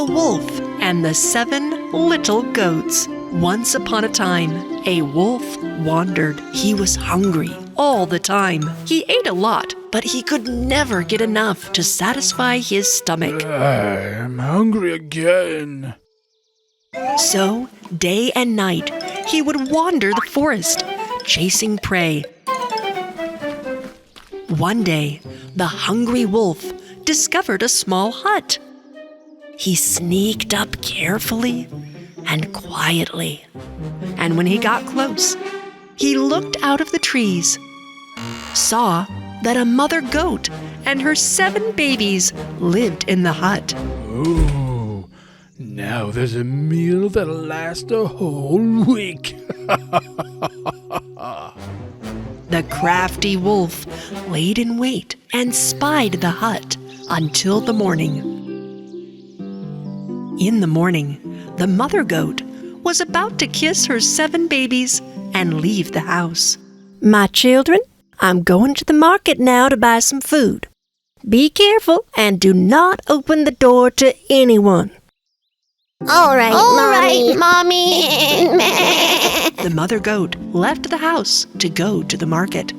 The Wolf and the 7 Little Goats. Once upon a time, a wolf wandered. He was hungry all the time. He ate a lot, but he could never get enough to satisfy his stomach. I'm hungry again. So, day and night, he would wander the forest, chasing prey. One day, the hungry wolf discovered a small hut. He sneaked up carefully and quietly, and when he got close, he looked out of the trees, saw that a mother goat and her 7 babies lived in the hut. Oh, now there's a meal that'll last a whole week. The crafty wolf laid in wait and spied the hut until the morning. In the morning, the mother goat was about to kiss her 7 babies and leave the house. My children, I'm going to the market now to buy some food. Be careful and do not open the door to anyone. All right, Mommy. The mother goat left the house to go to the market.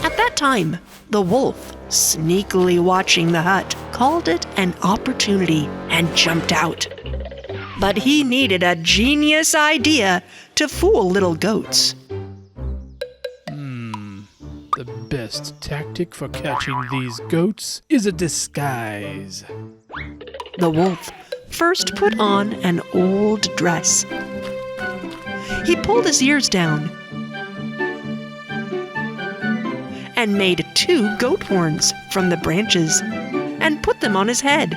At that time, the wolf, sneakily watching the hut, called it an opportunity and jumped out. But he needed a genius idea to fool little goats. The best tactic for catching these goats is a disguise. The wolf first put on an old dress. He pulled his ears down and made 2 goat horns from the branches and put them on his head.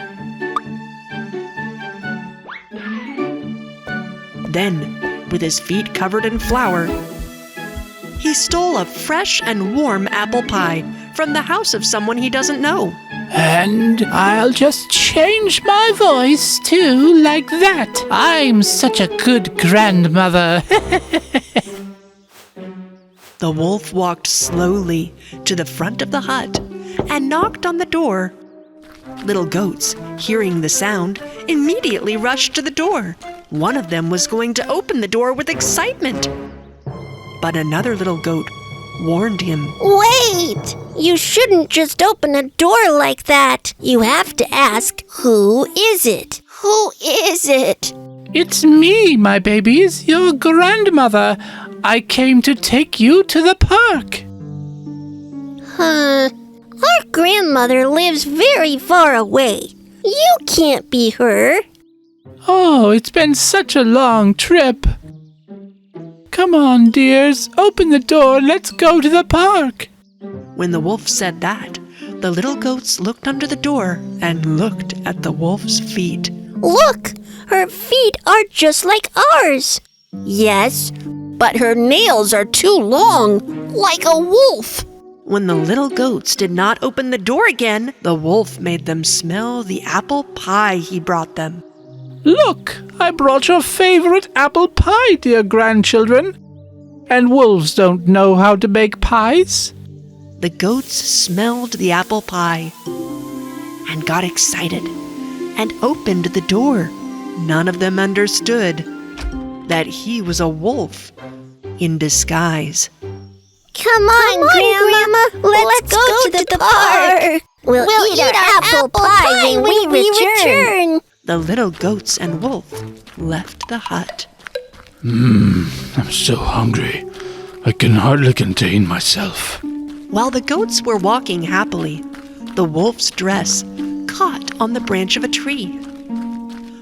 Then, with his feet covered in flour, he stole a fresh and warm apple pie from the house of someone he doesn't know. And I'll just change my voice too, like that. I'm such a good grandmother. The wolf walked slowly to the front of the hut and knocked on the door. Little goats, hearing the sound, immediately rushed to the door. One of them was going to open the door with excitement, but another little goat warned him. Wait! You shouldn't just open a door like that. You have to ask, who is it? Who is it? It's me, my babies, your grandmother. I came to take you to the park. Our grandmother lives very far away. You can't be her. Oh, it's been such a long trip. Come on, dears, open the door and let's go to the park. When the wolf said that, the little goats looked under the door and looked at the wolf's feet. Look, her feet are just like ours. Yes, but her nails are too long, like a wolf. When the little goats did not open the door again, the wolf made them smell the apple pie he brought them. Look, I brought your favorite apple pie, dear grandchildren. And wolves don't know how to make pies. The goats smelled the apple pie and got excited and opened the door. None of them understood that he was a wolf in disguise. Come on, Grandma. Let's go to the park. We'll eat our apple pie when we return. The little goats and wolf left the hut. I'm so hungry. I can hardly contain myself. While the goats were walking happily, the wolf's dress caught on the branch of a tree.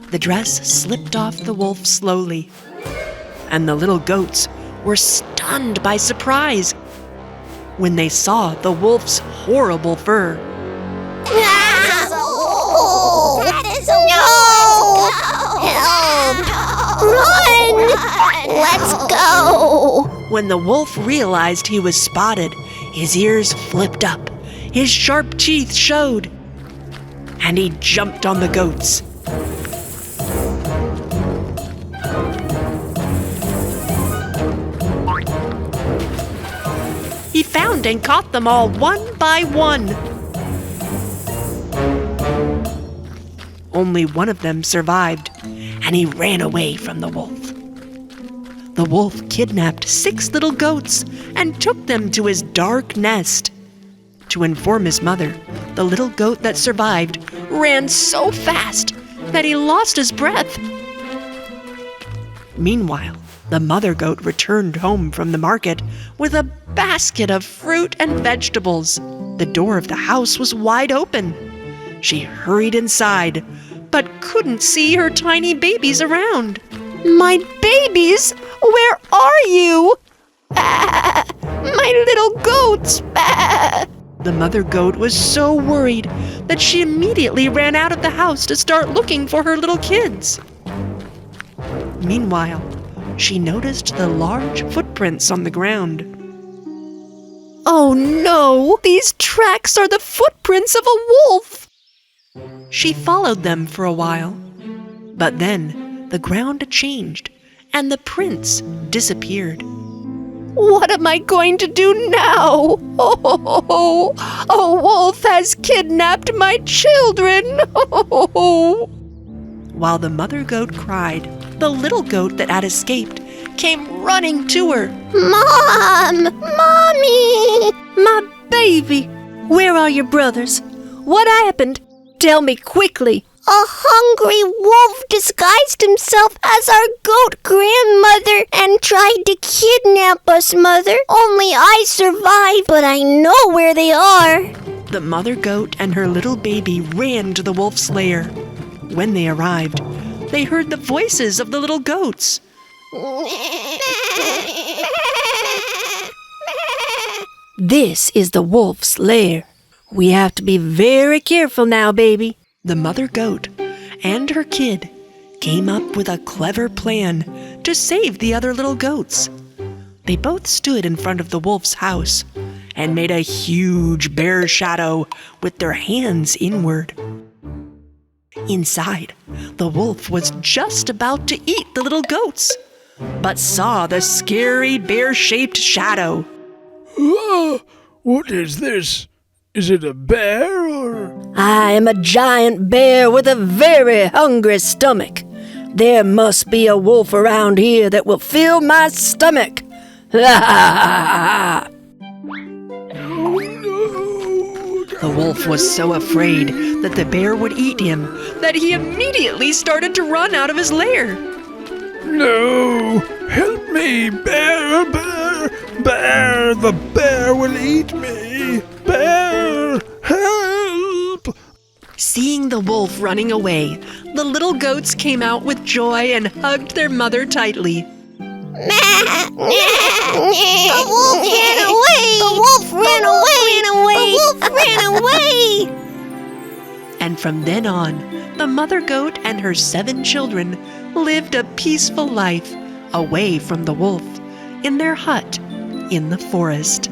The dress slipped off the wolf slowly, and the little goats were stunned by surprise when they saw the wolf's horrible fur. Run! Let's go! When the wolf realized he was spotted, his ears flipped up, his sharp teeth showed, and he jumped on the goats. He found and caught them all one by one. Only one of them survived, and he ran away from the wolf. The wolf kidnapped 6 little goats and took them to his dark nest. To inform his mother, the little goat that survived ran so fast that he lost his breath. Meanwhile, the mother goat returned home from the market with a basket of fruit and vegetables. The door of the house was wide open. She hurried inside, but couldn't see her tiny babies around. My babies, where are you? My little goats. The mother goat was so worried that she immediately ran out of the house to start looking for her little kids. Meanwhile, she noticed the large footprints on the ground. Oh no, these tracks are the footprints of a wolf. She followed them for a while, but then the ground changed and the prints disappeared. What am I going to do now? Oh, a wolf has kidnapped my children. While the mother goat cried, the little goat that had escaped came running to her. Mom! Mommy! My baby, where are your brothers? What happened? Tell me quickly. A hungry wolf disguised himself as our goat grandmother and tried to kidnap us, Mother. Only I survived, but I know where they are. The mother goat and her little baby ran to the wolf's lair. When they arrived, they heard the voices of the little goats. This is the wolf's lair. We have to be very careful now, baby. The mother goat and her kid came up with a clever plan to save the other little goats. They both stood in front of the wolf's house and made a huge bear shadow with their hands inward. Inside, the wolf was just about to eat the little goats, but saw the scary bear-shaped shadow. What is this? Is it a bear or... I am a giant bear with a very hungry stomach. There must be a wolf around here that will fill my stomach. The wolf was so afraid that the bear would eat him that he immediately started to run out of his lair. No! Help me, bear, bear, bear! The bear will eat me! Bear, help! Seeing the wolf running away, the little goats came out with joy and hugged their mother tightly. The wolf ran away! The wolf ran away! The wolf ran away! And from then on, the mother goat and her 7 children lived a peaceful life away from the wolf in their hut in the forest.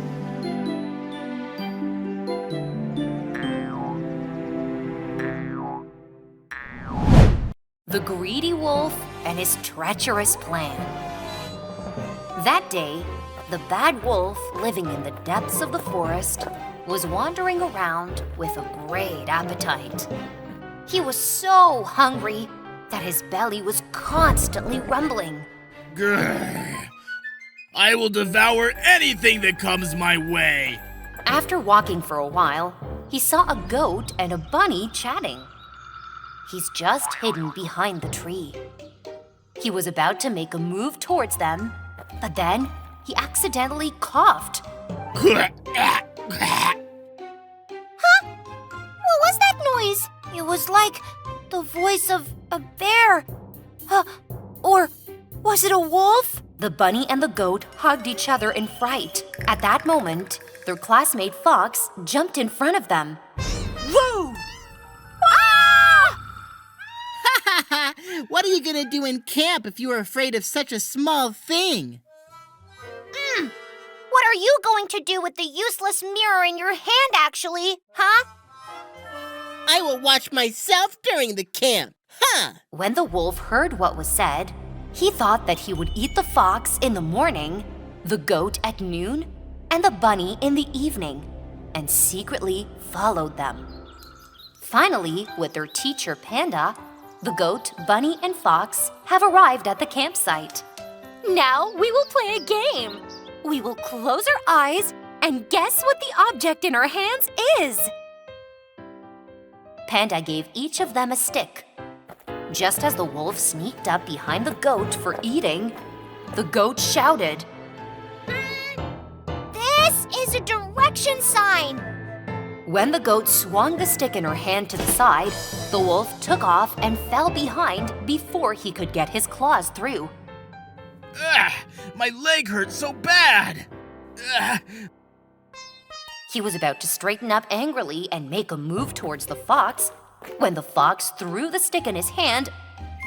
The Greedy Wolf and His Treacherous Plan. That day, the bad wolf, living in the depths of the forest, was wandering around with a great appetite. He was so hungry that his belly was constantly rumbling. Grr. I will devour anything that comes my way. After walking for a while, he saw a goat and a bunny chatting. He's just hidden behind the tree. He was about to make a move towards them, but then he accidentally coughed. Huh? What was that noise? It was like the voice of a bear. Or was it a wolf? The bunny and the goat hugged each other in fright. At that moment, their classmate Fox jumped in front of them. Whoa! What are you gonna do in camp if you are afraid of such a small thing? What are you going to do with the useless mirror in your hand, actually? Huh? I will watch myself during the camp. Huh? When the wolf heard what was said, he thought that he would eat the fox in the morning, the goat at noon, and the bunny in the evening, and secretly followed them. Finally, with their teacher Panda, the goat, bunny, and fox have arrived at the campsite. Now we will play a game. We will close our eyes and guess what the object in our hands is. Panda gave each of them a stick. Just as the wolf sneaked up behind the goat for eating, the goat shouted, This is a direction sign. When the goat swung the stick in her hand to the side, the wolf took off and fell behind before he could get his claws through. Ugh, my leg hurts so bad. Ugh. He was about to straighten up angrily and make a move towards the fox when the fox threw the stick in his hand.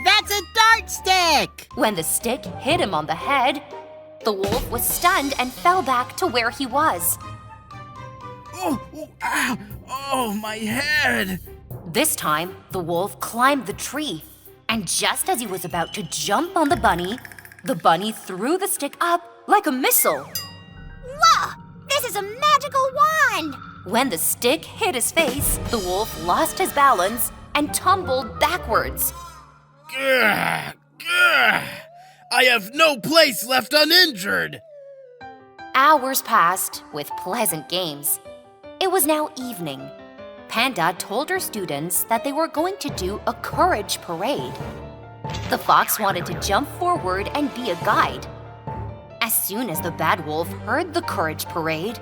That's a dart stick! When the stick hit him on the head, the wolf was stunned and fell back to where he was. Oh, my head. This time, the wolf climbed the tree, and just as he was about to jump on the bunny threw the stick up like a missile. Whoa! This is a magical wand! When the stick hit his face, the wolf lost his balance and tumbled backwards. Ugh, ugh. I have no place left uninjured. Hours passed with pleasant games. It was now evening. Panda told her students that they were going to do a courage parade. The fox wanted to jump forward and be a guide. As soon as the bad wolf heard the courage parade,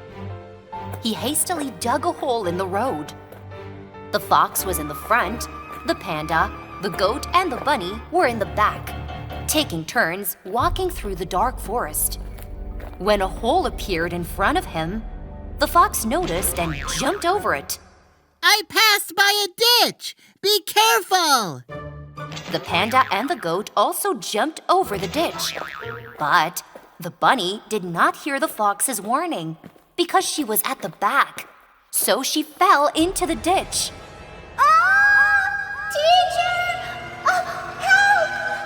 he hastily dug a hole in the road. The fox was in the front, the panda, the goat, and the bunny were in the back, taking turns walking through the dark forest. When a hole appeared in front of him, the fox noticed and jumped over it. I passed by a ditch! Be careful! The panda and the goat also jumped over the ditch. But the bunny did not hear the fox's warning because she was at the back. So she fell into the ditch. Teacher! Help!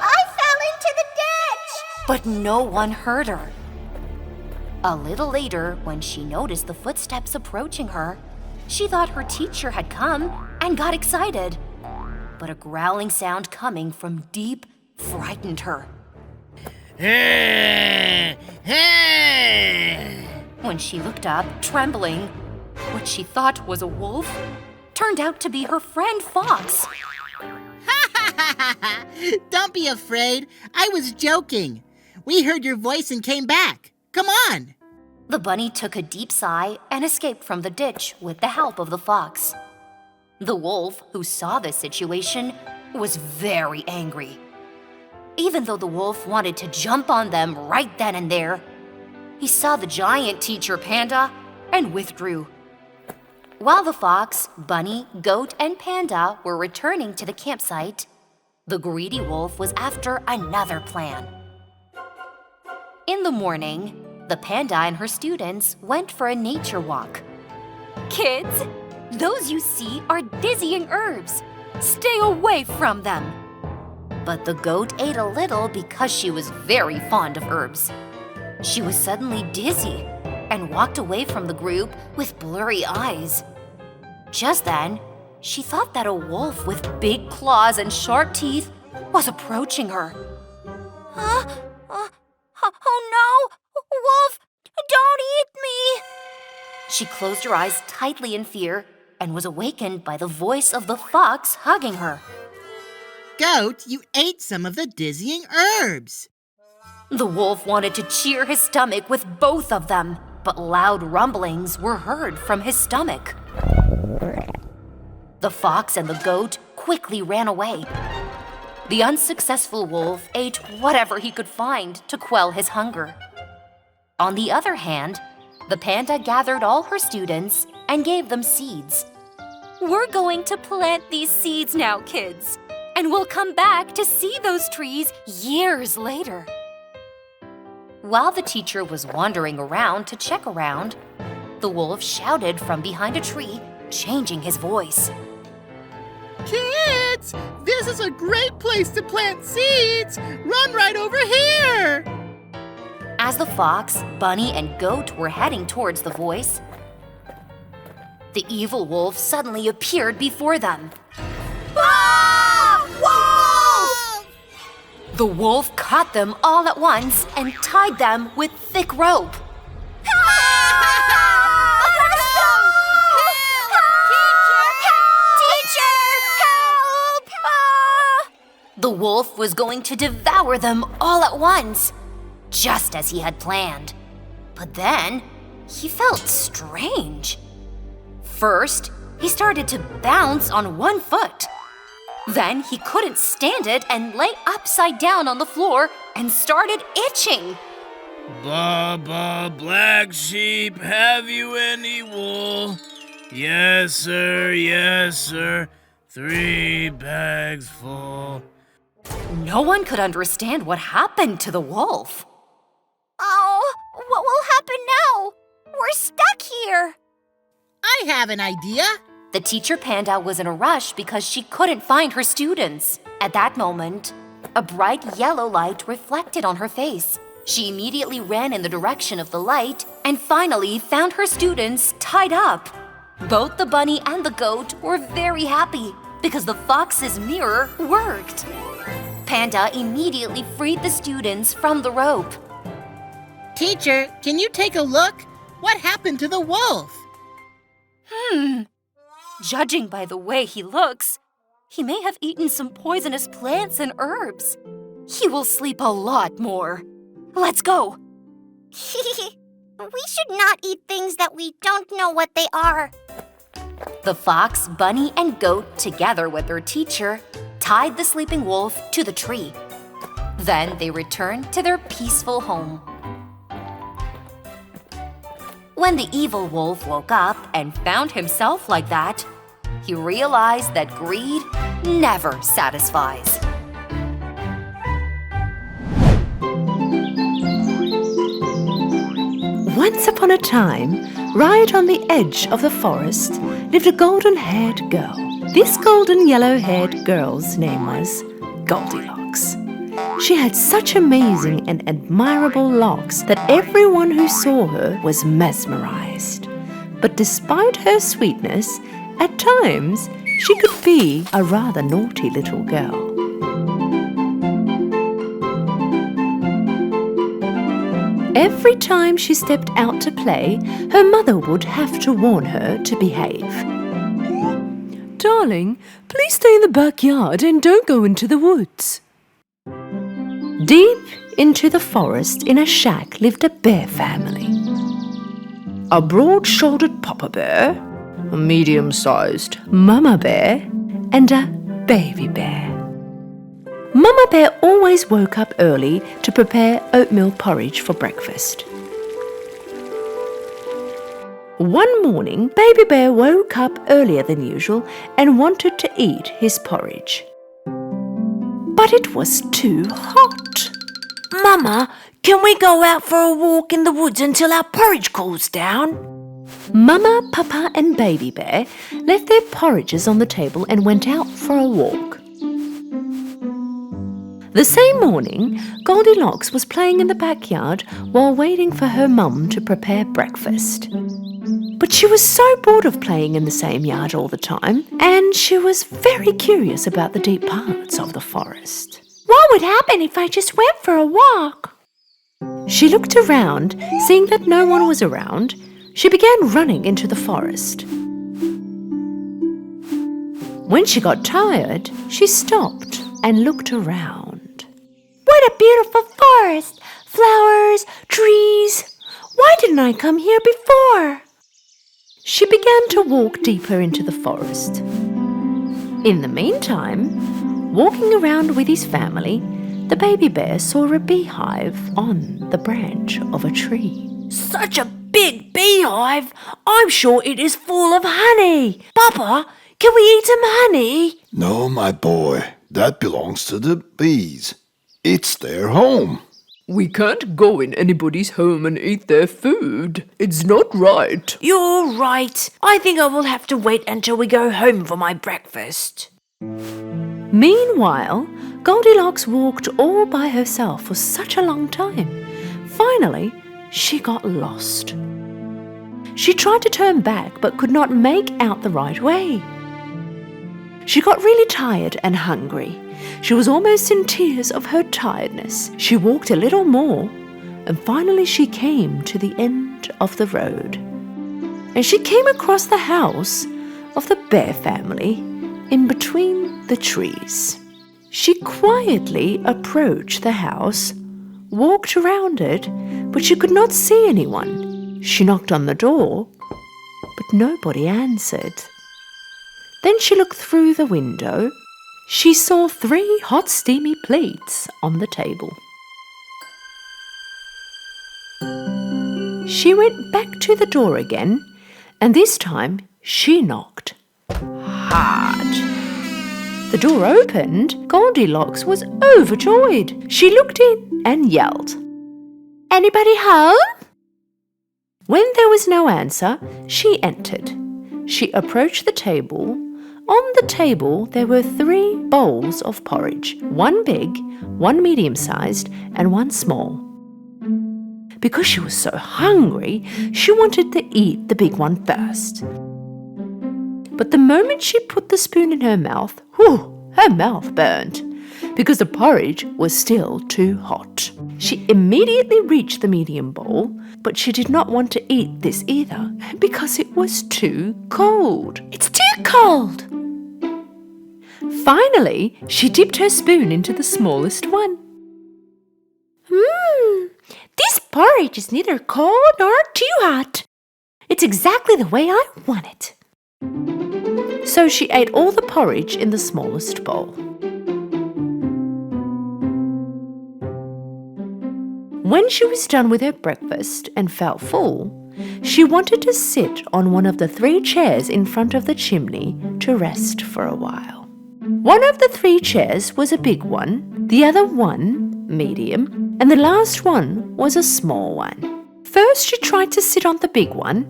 I fell into the ditch! But no one heard her. A little later, when she noticed the footsteps approaching her, she thought her teacher had come and got excited. But a growling sound coming from deep frightened her. Hey! Hey! When she looked up, trembling, what she thought was a wolf turned out to be her friend Fox. Don't be afraid. I was joking. We heard your voice and came back. Come on. The bunny took a deep sigh and escaped from the ditch with the help of the fox. The wolf, who saw this situation, was very angry. Even though the wolf wanted to jump on them right then and there, he saw the giant teacher panda and withdrew. While the fox, bunny, goat, and panda were returning to the campsite, the greedy wolf was after another plan. In the morning, the panda and her students went for a nature walk. Kids, those you see are dizzying herbs. Stay away from them. But the goat ate a little because she was very fond of herbs. She was suddenly dizzy and walked away from the group with blurry eyes. Just then, she thought that a wolf with big claws and sharp teeth was approaching her. Oh no! Wolf, don't eat me! She closed her eyes tightly in fear and was awakened by the voice of the fox hugging her. Goat, you ate some of the dizzying herbs. The wolf wanted to cheer his stomach with both of them, but loud rumblings were heard from his stomach. The fox and the goat quickly ran away. The unsuccessful wolf ate whatever he could find to quell his hunger. On the other hand, the panda gathered all her students and gave them seeds. We're going to plant these seeds now, kids, and we'll come back to see those trees years later. While the teacher was wandering around to check around, the wolf shouted from behind a tree, changing his voice. Kids, this is a great place to plant seeds. Run right over here. As the fox, bunny, and goat were heading towards the voice, the evil wolf suddenly appeared before them. Ah! Wolf! The wolf caught them all at once and tied them with thick rope. The wolf was going to devour them all at once, just as he had planned. But then, he felt strange. First, he started to bounce on one foot. Then he couldn't stand it and lay upside down on the floor and started itching. Baba, black sheep, have you any wool? Yes, sir, yes, sir. 3 bags full. No one could understand what happened to the wolf. Oh, what will happen now? We're stuck here. I have an idea. The teacher panda was in a rush because she couldn't find her students. At that moment, a bright yellow light reflected on her face. She immediately ran in the direction of the light and finally found her students tied up. Both the bunny and the goat were very happy because the fox's mirror worked. Panda immediately freed the students from the rope. Teacher, can you take a look? What happened to the wolf? Judging by the way he looks, he may have eaten some poisonous plants and herbs. He will sleep a lot more. Let's go. We should not eat things that we don't know what they are. The fox, bunny, and goat, together with their teacher, tied the sleeping wolf to the tree. Then they returned to their peaceful home. When the evil wolf woke up and found himself like that, he realized that greed never satisfies. Once upon a time, right on the edge of the forest, lived a golden-haired girl. This golden yellow-haired girl's name was Goldilocks. She had such amazing and admirable locks that everyone who saw her was mesmerized. But despite her sweetness, at times she could be a rather naughty little girl. Every time she stepped out to play, her mother would have to warn her to behave. Darling, please stay in the backyard and don't go into the woods. Deep into the forest in a shack lived a bear family. A broad-shouldered papa bear, a medium-sized mama bear, and a baby bear. Mama Bear always woke up early to prepare oatmeal porridge for breakfast. One morning, Baby Bear woke up earlier than usual and wanted to eat his porridge. But it was too hot. Mama, can we go out for a walk in the woods until our porridge cools down? Mama, Papa, and Baby Bear left their porridges on the table and went out for a walk. The same morning, Goldilocks was playing in the backyard while waiting for her mum to prepare breakfast. But she was so bored of playing in the same yard all the time, and she was very curious about the deep parts of the forest. What would happen if I just went for a walk? She looked around, seeing that no one was around. She began running into the forest. When she got tired, she stopped and looked around. What a beautiful forest! Flowers, trees. Why didn't I come here before? She began to walk deeper into the forest. In the meantime, walking around with his family, the baby bear saw a beehive on the branch of a tree. Such a big beehive! I'm sure it is full of honey. Papa, can we eat some honey? No, my boy, that belongs to the bees. It's their home. We can't go in anybody's home and eat their food. It's not right. You're right. I think I will have to wait until we go home for my breakfast. Meanwhile, Goldilocks walked all by herself for such a long time. Finally, she got lost. She tried to turn back but could not make out the right way. She got really tired and hungry. She was almost in tears of her tiredness. She walked a little more, and finally she came to the end of the road. And she came across the house of the bear family in between the trees. She quietly approached the house, walked around it, but she could not see anyone. She knocked on the door, but nobody answered. Then she looked through the window. She saw 3 hot steamy plates on the table. She went back to the door again, and this time she knocked hard. The door opened. Goldilocks was overjoyed. She looked in and yelled, "Anybody home?" When there was no answer, she entered. She approached the table. On the table there were 3 bowls of porridge, 1 big, 1 medium-sized, and 1 small. Because she was so hungry, she wanted to eat the big one first. But the moment she put the spoon in her mouth, her mouth burnt, because the porridge was still too hot. She immediately reached the medium bowl, but she did not want to eat this either, because it was too cold. It's too cold! Finally, she dipped her spoon into the smallest one. This porridge is neither cold nor too hot. It's exactly the way I want it. So she ate all the porridge in the smallest bowl. When she was done with her breakfast and felt full, she wanted to sit on one of the 3 chairs in front of the chimney to rest for a while. One of the 3 chairs was a big one, the other one medium, and the last one was a small one. First she tried to sit on the big one,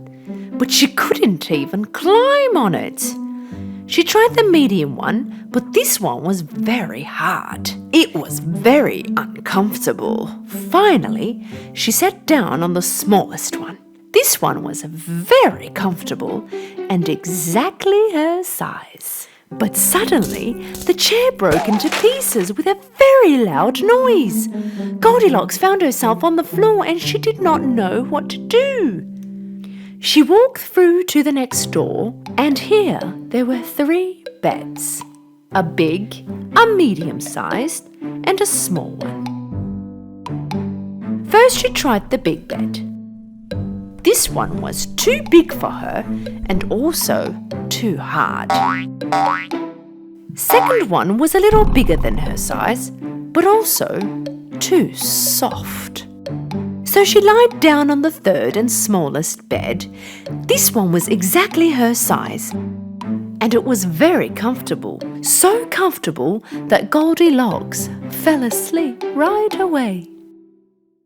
but she couldn't even climb on it. She tried the medium one, but this one was very hard. It was very uncomfortable. Finally, she sat down on the smallest one. This one was very comfortable and exactly her size. But suddenly, the chair broke into pieces with a very loud noise. Goldilocks found herself on the floor and she did not know what to do. She walked through to the next door, and here there were 3 beds. A big, a medium-sized, and a small one. First she tried the big bed. This one was too big for her and also too hard. Second one was a little bigger than her size, but also too soft. So she lied down on the 3rd and smallest bed. This one was exactly her size, and it was very comfortable. So comfortable that Goldilocks fell asleep right away.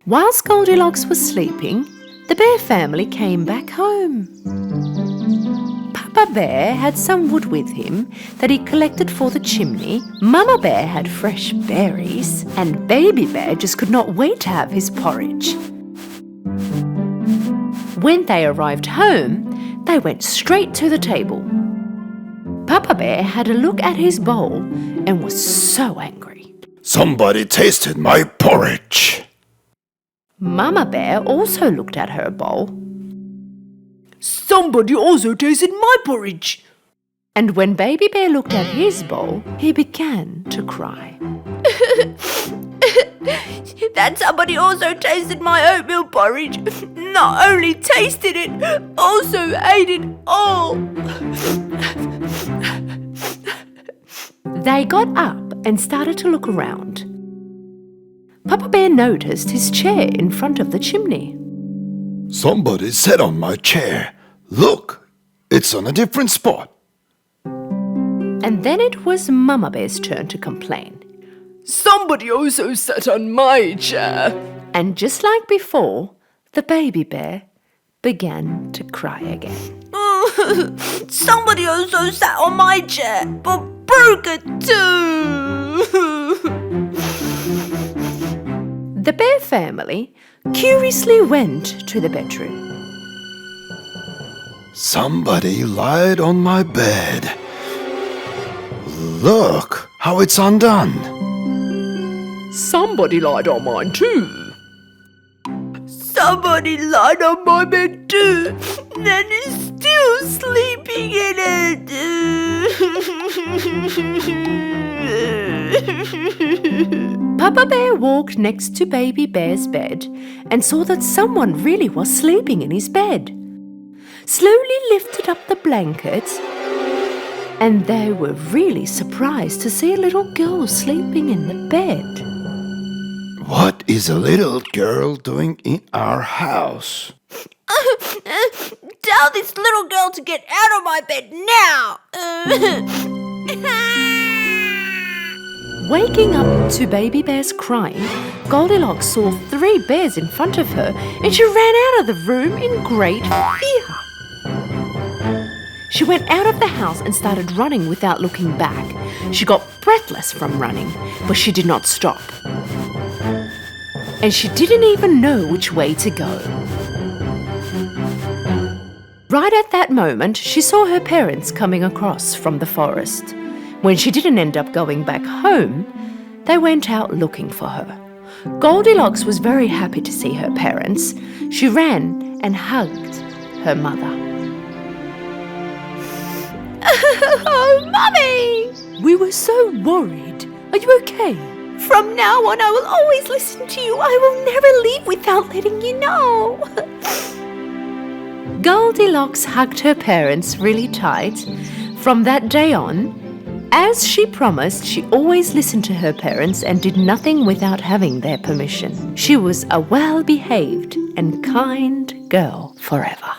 Whilst Goldilocks was sleeping, the bear family came back home. Papa Bear had some wood with him that he collected for the chimney. Mama Bear had fresh berries, and Baby Bear just could not wait to have his porridge. When they arrived home, they went straight to the table. Papa Bear had a look at his bowl and was so angry. Somebody tasted my porridge. Mama Bear also looked at her bowl. Somebody also tasted my porridge. And when Baby Bear looked at his bowl, he began to cry. That somebody also tasted my oatmeal porridge. Not only tasted it, also ate it all. They got up and started to look around. Papa Bear noticed his chair in front of the chimney. Somebody sat on my chair. Look, it's on a different spot. And then it was Mama Bear's turn to complain. Somebody also sat on my chair. And just like before, the Baby Bear began to cry again. Somebody also sat on my chair, but broke it too. The bear family curiously went to the bedroom. Somebody lied on my bed. Look how it's undone. Somebody lied on mine too. Somebody lied on my bed too, and is still sleeping in it. Papa Bear walked next to Baby Bear's bed and saw that someone really was sleeping in his bed. Slowly lifted up the blanket, and they were really surprised to see a little girl sleeping in the bed. What is a little girl doing in our house? Tell this little girl to get out of my bed now. Waking up to Baby Bear's crying, Goldilocks saw 3 bears in front of her and she ran out of the room in great fear. She went out of the house and started running without looking back. She got breathless from running, but she did not stop. And she didn't even know which way to go. Right at that moment, she saw her parents coming across from the forest. When she didn't end up going back home, they went out looking for her. Goldilocks was very happy to see her parents. She ran and hugged her mother. Oh, Mummy! We were so worried. Are you okay? From now on, I will always listen to you. I will never leave without letting you know. Goldilocks hugged her parents really tight. From that day on, as she promised, she always listened to her parents and did nothing without having their permission. She was a well-behaved and kind girl forever.